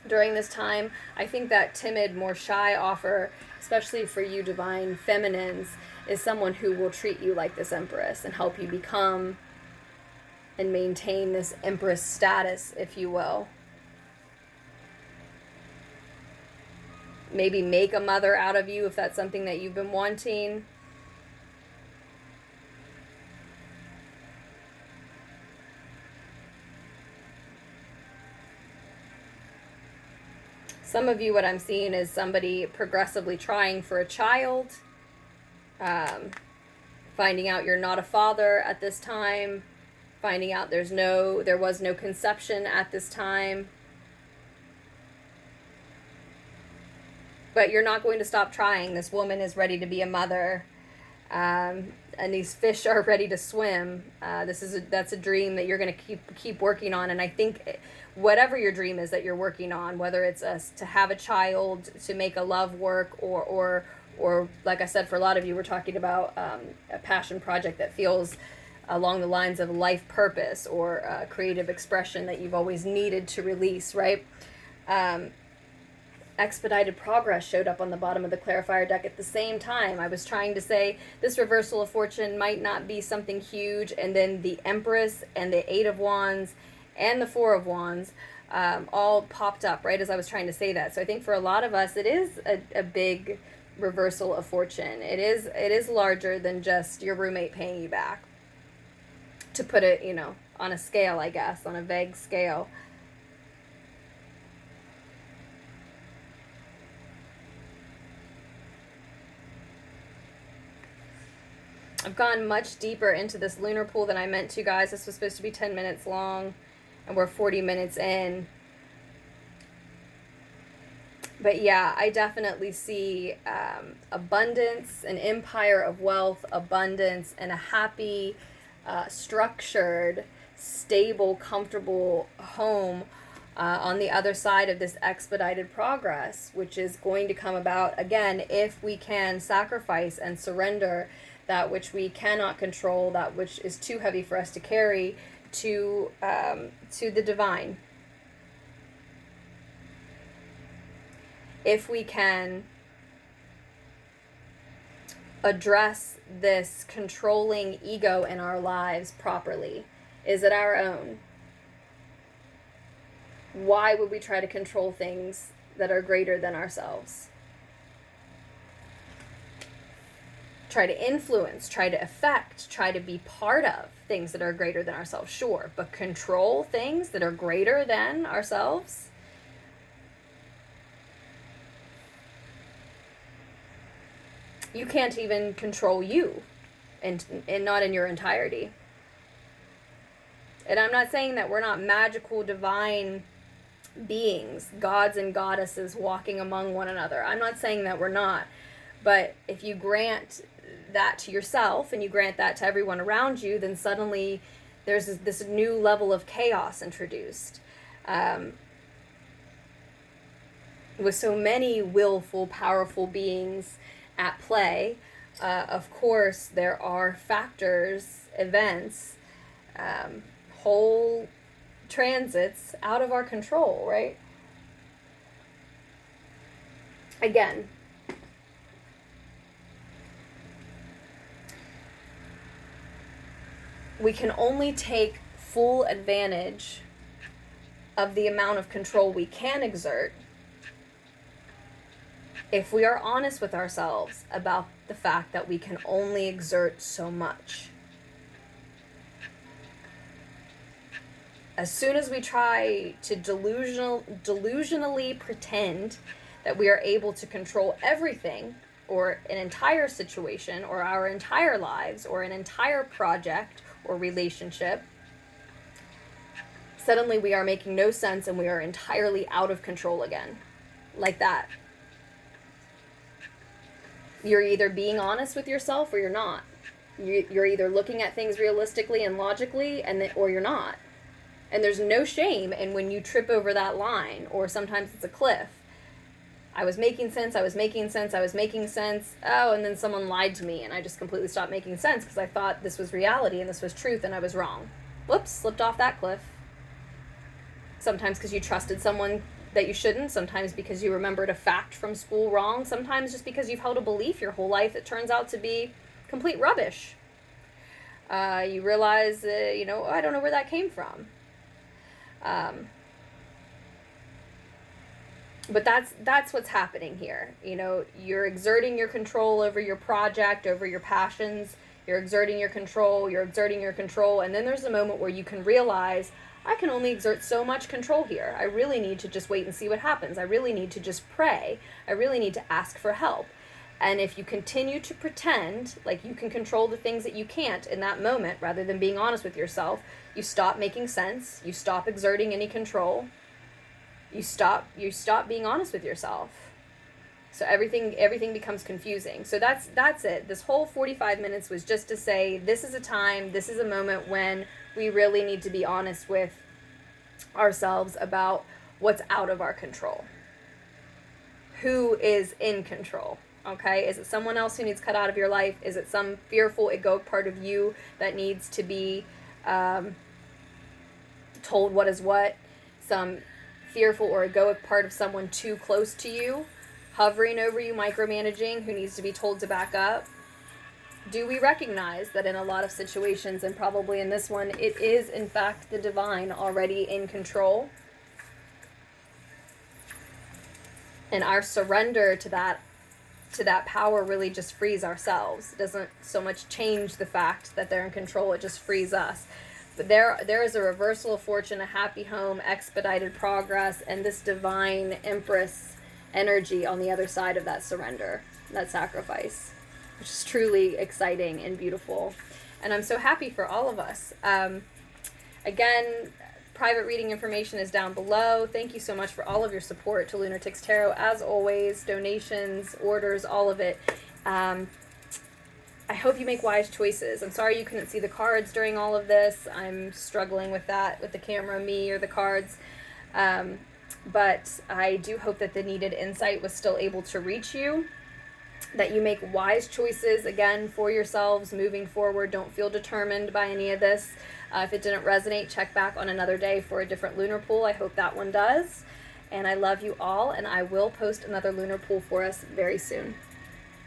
during this time. I think that timid, more shy offer, especially for you divine feminines, is someone who will treat you like this empress and help you become and maintain this empress status, if you will. Maybe make a mother out of you if that's something that you've been wanting. Some of you, what I'm seeing is somebody progressively trying for a child, finding out you're not a father at this time, finding out there was no conception at this time. But you're not going to stop trying. This woman is ready to be a mother, and these fish are ready to swim. That's a dream that you're going to keep working on. And I think whatever your dream is that you're working on, whether it's to have a child, to make a love work, or like I said, for a lot of you, we're talking about a passion project that feels along the lines of life purpose or creative expression that you've always needed to release, right? Expedited progress showed up on the bottom of the clarifier deck at the same time. I was trying to say this reversal of fortune might not be something huge, and then the Empress and the Eight of Wands and the Four of Wands all popped up right as I was trying to say that. So I think for a lot of us, it is a big reversal of fortune. It is larger than just your roommate paying you back, to put it, on a scale, I guess, on a vague scale. I've gone much deeper into this lunar pool than I meant to, guys. This was supposed to be 10 minutes long, and we're 40 minutes in. But yeah, I definitely see abundance, an empire of wealth, abundance, and a happy, structured, stable, comfortable home on the other side of this expedited progress, which is going to come about, again, if we can sacrifice and surrender that which we cannot control, that which is too heavy for us to carry, to the divine. If we can address this controlling ego in our lives properly, is it our own? Why would we try to control things that are greater than ourselves? Try to influence, try to affect, try to be part of things that are greater than ourselves, sure. But control things that are greater than ourselves? You can't even control you, and not in your entirety. And I'm not saying that we're not magical, divine beings, gods and goddesses walking among one another. I'm not saying that we're not. But if you grant that to yourself and you grant that to everyone around you, then suddenly there's this new level of chaos introduced. With so many willful, powerful beings at play, of course, there are factors, events, whole transits out of our control, right? Again, we can only take full advantage of the amount of control we can exert if we are honest with ourselves about the fact that we can only exert so much. As soon as we try to delusionally pretend that we are able to control everything, or an entire situation, or our entire lives, or an entire project or relationship, suddenly we are making no sense and we are entirely out of control again. Like that. You're either being honest with yourself or you're not. You're either looking at things realistically and logically, or you're not. And there's no shame in when you trip over that line, or sometimes it's a cliff. I was making sense. Oh, and then someone lied to me and I just completely stopped making sense because I thought this was reality and this was truth and I was wrong. Whoops, slipped off that cliff. Sometimes because you trusted someone that you shouldn't, sometimes because you remembered a fact from school wrong, sometimes just because you've held a belief your whole life that turns out to be complete rubbish. You realize, I don't know where that came from. But that's what's happening here. You're exerting your control over your project, over your passions. You're exerting your control, and then there's a moment where you can realize, I can only exert so much control here. I really need to just wait and see what happens. I really need to just pray. I really need to ask for help. And if you continue to pretend like you can control the things that you can't in that moment, rather than being honest with yourself, you stop making sense, you stop exerting any control, you stop being honest with yourself. So everything becomes confusing. So that's it. This whole 45 minutes was just to say, this is a time, this is a moment when we really need to be honest with ourselves about what's out of our control. Who is in control? Okay? Is it someone else who needs cut out of your life? Is it some fearful egoic part of you that needs to be told what is what? Some fearful or egoic part of someone too close to you, hovering over you, micromanaging, who needs to be told to back up? Do we recognize that in a lot of situations, and probably in this one, it is in fact the divine already in control? And our surrender to that power really just frees ourselves. It doesn't so much change the fact that they're in control, it just frees us. But there is a reversal of fortune, a happy home, expedited progress, and this divine empress energy on the other side of that surrender, that sacrifice, which is truly exciting and beautiful. And I'm so happy for all of us. Again, private reading information is down below. Thank you so much for all of your support to Lunar Ticks Tarot. As always, donations, orders, all of it. I hope you make wise choices. I'm sorry you couldn't see the cards during all of this. I'm struggling with that, with the camera, me, or the cards. But I do hope that the needed insight was still able to reach you, that you make wise choices, again, for yourselves moving forward. Don't feel determined by any of this. If it didn't resonate, check back on another day for a different lunar pool. I hope that one does. And I love you all, and I will post another lunar pool for us very soon.